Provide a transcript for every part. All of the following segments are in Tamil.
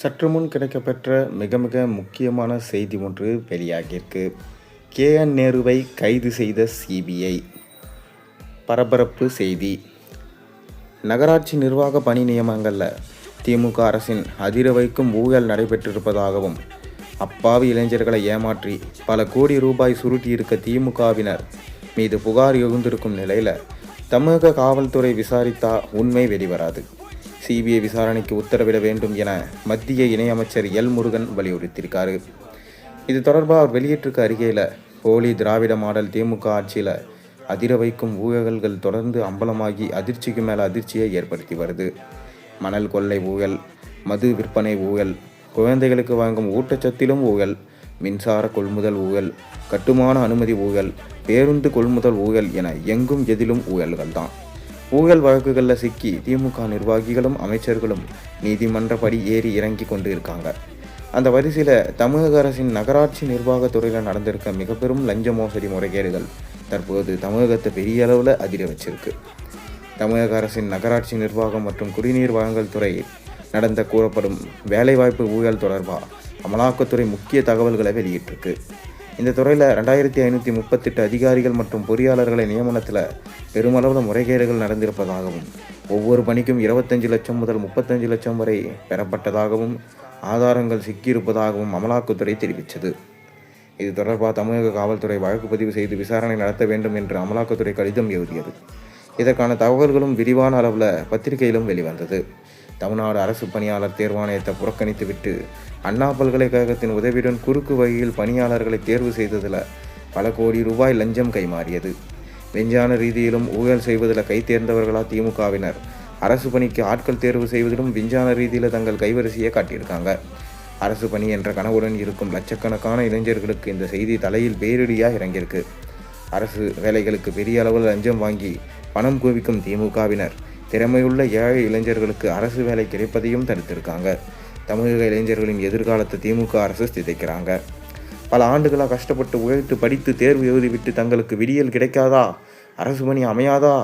சற்று முன் கிடைக்கப்பெற்ற மிக மிக முக்கியமான செய்தி ஒன்று வெளியாகியிருக்கு. KN நேருவை கைது செய்த சிபிஐ. பரபரப்பு செய்தி. நகராட்சி நிர்வாக பணி நியமனங்களில் திமுக அரசின் அதிர வைக்கும் ஊழல் நடைபெற்றிருப்பதாகவும், அப்பாவி இளைஞர்களை ஏமாற்றி பல கோடி ரூபாய் சுருட்டியிருக்க திமுகவினர் மீது புகார் எழுந்திருக்கும் நிலையில் தமிழக காவல்துறை விசாரித்தா உண்மை வெளிவராது. சிபிஐ விசாரணைக்கு உத்தரவிட வேண்டும் என மத்திய இணையமைச்சர் எல் முருகன் வலியுறுத்தியிருக்காரு. இது தொடர்பாக அவர் வெளியிட்டிருக்க அறிக்கையில், போலி திராவிட மாடல் திமுக ஆட்சியில் அதிர வைக்கும் ஊழல்கள் தொடர்ந்து அம்பலமாகி அதிர்ச்சிக்கு மேலே அதிர்ச்சியை ஏற்படுத்தி வருது. மணல் கொள்ளை ஊழல், மது விற்பனை ஊழல், குழந்தைகளுக்கு வழங்கும் ஊட்டச்சத்திலும் ஊழல், மின்சார கொள்முதல் ஊழல், கட்டுமான அனுமதி ஊழல், பேருந்து கொள்முதல் ஊழல் என எங்கும் எதிலும் ஊழல்கள் தான். ஊழல் வழக்குகளில் சிக்கி திமுக நிர்வாகிகளும் அமைச்சர்களும் நீதிமன்றப்படி ஏறி இறங்கி கொண்டு இருக்காங்க. அந்த வரிசையில் தமிழக அரசின் நகராட்சி நிர்வாகத்துறையில் நடந்திருக்க மிக பெரும் லஞ்ச மோசடி முறைகேடுகள் தற்போது தமிழகத்தை பெரிய அளவில் அதிர வச்சிருக்கு. தமிழக அரசின் நகராட்சி நிர்வாகம் மற்றும் குடிநீர் வழங்கல் துறையில் நடந்த கூறப்படும் வேலைவாய்ப்பு ஊழல் தொடர்பாக அமலாக்கத்துறை முக்கிய தகவல்களை வெளியிட்டிருக்கு. இந்த துறையில் 2538 அதிகாரிகள் மற்றும் பொறியாளர்களை நியமனத்தில் பெருமளவில் முறைகேடுகள் நடந்திருப்பதாகவும், ஒவ்வொரு பணிக்கும் 25 லட்சம் முதல் 35 லட்சம் வரை பெறப்பட்டதாகவும், ஆதாரங்கள் சிக்கியிருப்பதாகவும் அமலாக்கத்துறை தெரிவித்தது. இது தொடர்பாக தமிழக காவல்துறை வழக்கு பதிவு செய்து விசாரணை நடத்த வேண்டும் என்று அமலாக்கத்துறை கடிதம் எழுதியது. இதற்கான தகவல்களும் விரிவான அளவில் பத்திரிகையிலும் வெளிவந்தது. தமிழ்நாடு அரசு பணியாளர் தேர்வாணையத்தை புறக்கணித்துவிட்டு அண்ணா பல்கலைக்கழகத்தின் உதவியுடன் குறுக்கு வகையில் பணியாளர்களை தேர்வு செய்ததில் பல கோடி ரூபாய் லஞ்சம் கைமாறியது. விஞ்ஞான ரீதியிலும் ஊழல் செய்வதில் கை தேர்ந்தவர்களா திமுகவினர் அரசு பணிக்கு ஆட்கள் தேர்வு செய்வதிலும் விஞ்ஞான ரீதியில் தங்கள் கைவரிசையை காட்டியிருக்காங்க. அரசு பணி என்ற கனவுடன் இருக்கும் லட்சக்கணக்கான இளைஞர்களுக்கு இந்த செய்தி தலையில் பேரிடியாக இறங்கியிருக்கு. அரசு வேலைகளுக்கு பெரிய அளவில் லஞ்சம் வாங்கி பணம் குவிக்கும் திமுகவினர் திறமையுள்ள ஏழை இளைஞர்களுக்கு அரசு வேலை கிடைப்பதையும் தடுத்திருக்காங்க. தமிழக இளைஞர்களின் எதிர்காலத்தை திமுக அரசு சிதைக்கிறாங்க. பல ஆண்டுகளாக கஷ்டப்பட்டு உழைத்து படித்து தேர்வு எழுதிவிட்டு தங்களுக்கு விடியல் கிடைக்காதா, அரசு பணி அமையாதா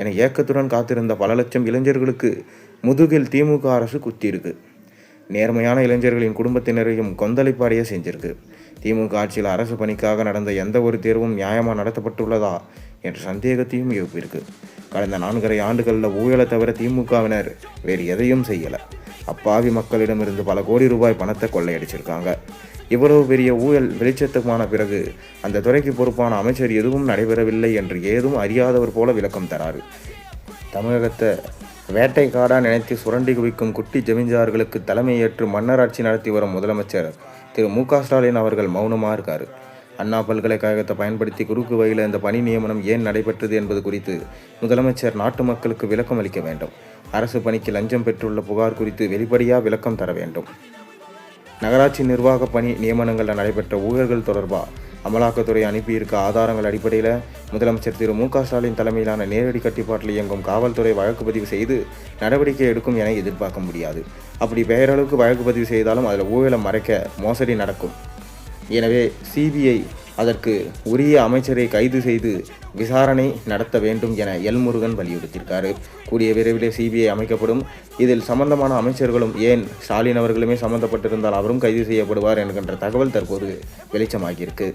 என ஏக்கத்துடன் காத்திருந்த பல லட்சம் இளைஞர்களுக்கு முதுகில் திமுக அரசு குத்தியிருக்கு. நேர்மையான இளைஞர்களின் குடும்பத்தினரையும் கொந்தளிப்படைய செஞ்சிருக்கு. திமுக ஆட்சியில் அரசு பணிக்காக நடந்த எந்த ஒரு தேர்வும் நியாயமாக நடத்தப்பட்டுள்ளதா என்ற சந்தேகத்தையும் எழுப்பியிருக்கு. கடந்த 4.5 ஆண்டுகளில் ஊழலை தவிர திமுகவினர் வேறு எதையும் செய்யலை. அப்பாவி மக்களிடமிருந்து பல கோடி ரூபாய் பணத்தை கொள்ளையடிச்சிருக்காங்க. இவ்வளவு பெரிய ஊழல் வெளிச்சத்துமான பிறகு அந்த துறைக்கு பொறுப்பான அமைச்சர் எதுவும் நடைபெறவில்லை என்று ஏதும் அறியாதவர் போல விளக்கம் தராரு. தமிழகத்தை வேட்டைக்காடாக நினைத்து சுரண்டி குவிக்கும் குட்டி ஜமீன்தார்களுக்கு தலைமையேற்று மன்னராட்சி நடத்தி வரும் முதலமைச்சர் திரு மு.க. ஸ்டாலின் அவர்கள் மௌனமாக இருக்கார். அண்ணா பல்கலைக்கழகத்தை பயன்படுத்தி குறுக்கு வகையில் இந்த பணி நியமனம் ஏன் நடைபெற்றது என்பது குறித்து முதலமைச்சர் நாட்டு மக்களுக்கு விளக்கம் அளிக்க வேண்டும். அரசு பணிக்கு லஞ்சம் பெற்றுள்ள புகார் குறித்து வெளிப்படையாக விளக்கம் தர வேண்டும். நகராட்சி நிர்வாக பணி நியமனங்களில் நடைபெற்ற ஊழல்கள் தொடர்பாக அமலாக்கத்துறை அனுப்பியிருக்க ஆதாரங்கள் அடிப்படையில் முதலமைச்சர் திரு மு.க. ஸ்டாலின் தலைமையிலான நேரடி கட்டுப்பாட்டில் இயங்கும் காவல்துறை வழக்கு பதிவு செய்து நடவடிக்கை எடுக்கும் என எதிர்பார்க்க முடியாது. அப்படி பெயரளவுக்கு வழக்கு பதிவு செய்தாலும் அதில் ஊழலை மறைக்க மோசடி நடக்கும். எனவே சிபிஐ அதற்கு உரிய அமைச்சரை கைது செய்து விசாரணை நடத்த வேண்டும் என எல் முருகன் வலியுறுத்தியிருக்காரு. கூடிய விரைவிலே சிபிஐ அமைக்கப்படும். இதில் சம்பந்தமான அமைச்சர்களும், ஏன் ஸ்டாலின் அவர்களுமே சம்பந்தப்பட்டிருந்தால் அவரும் கைது செய்யப்படுவார் என்கின்ற தகவல் தற்போது வெளிச்சமாகியிருக்கு.